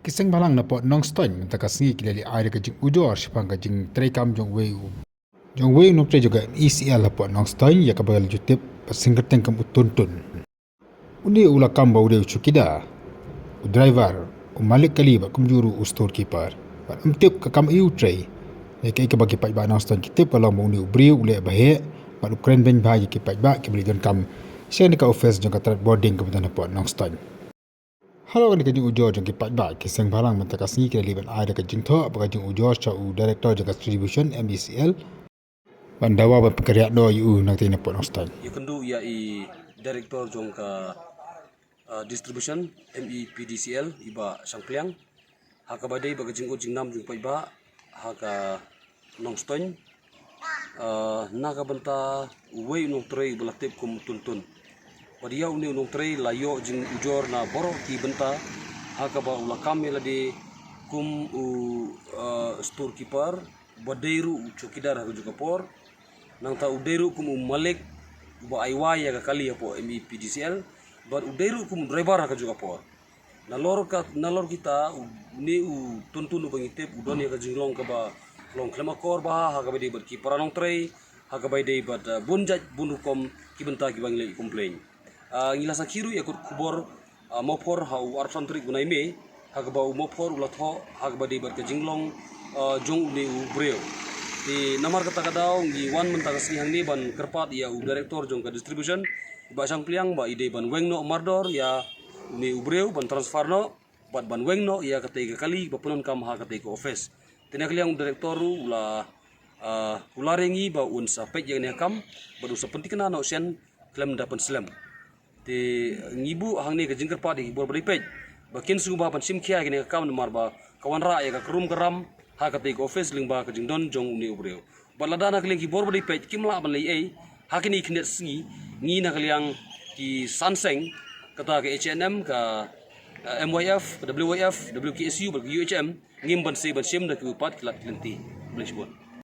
Kiseng balang na po nong stoin mentaka singi kilali air ka jing ujor sipang ka jing trekam jong wei no tre juga ECL po nong stoin ya ka bagal jutip pasingker tengkam utuntun uni ula kam ba ude chukida u driver u malik kali ba kumjuru u storekeeper ba umtip ka kam iu tre ya ka bagi pai ba nong stoin kitip kalau mo uni ubri ule ba he ba u kren ben ba ki pai ba ki beli don kam sian ka office jong ka boarding ka na po nong stoin. Halo kan kajing ujor jong kipat ba kiseng balang mentaka singi kira liban ada kajing tho apa kajing ujor cha u director jong distribution MBCL bandawa ba pekerja do yu nang tina pot nostal Yukendu ya i director jong ka distribution MEPDCL iba Sangkliang haka badai ba kajing ujing nam jong pai ba haka nongstoin naga banta uwei nong trei belatip kum tuntun Padia uni unong trei layo jing ujor na boro ki benta haka ba ula kami lade kum u storekeeper badeiru chokidar haka juga por nang ta udeiru kum malik ba aiwa ya kali ya po MEPDCL ba udeiru kum driver haka juga por nalor kita ni u tuntun bangitep udon ya ka jinglong ka ba long klemakor ba haka ba de ber ki paranong trei haka ba de ba bunjat bunukom ki benta ki bangle complain ngila sakiru yakut kubor mopor hau arfantri gunai me hagba mopor ulatho hagba de barka jinglong jong uni u breu di namar kata kadau ngi wan mentaka sni hangni ban kerpat ya u director jong ka distribution ba Sangkliang ba ide ban wengno mardor ya uni u breu ban transfer no ban wengno ya kata kali ba punon kam ha kata office tinakliang director ula ularengi ba unsa pej yang ne kam ba usa pentikna no sen klem dapat slam ti ngibu hang ni ke jingker pa di bor beri pej bakin su ba pan sim khia gini kam mar ba kawan ra ya ka krum karam ha ka te office ling ba ka jingdon jong ni ubreu balada na kling ki bor beri pej kimla ban lei ei ha kini knet singi ngi na kaliang ki sanseng kata ke H&M ka MYF WYF WKSU UHM ngim ban se ban sim da ki upat klat lenti boleh sebut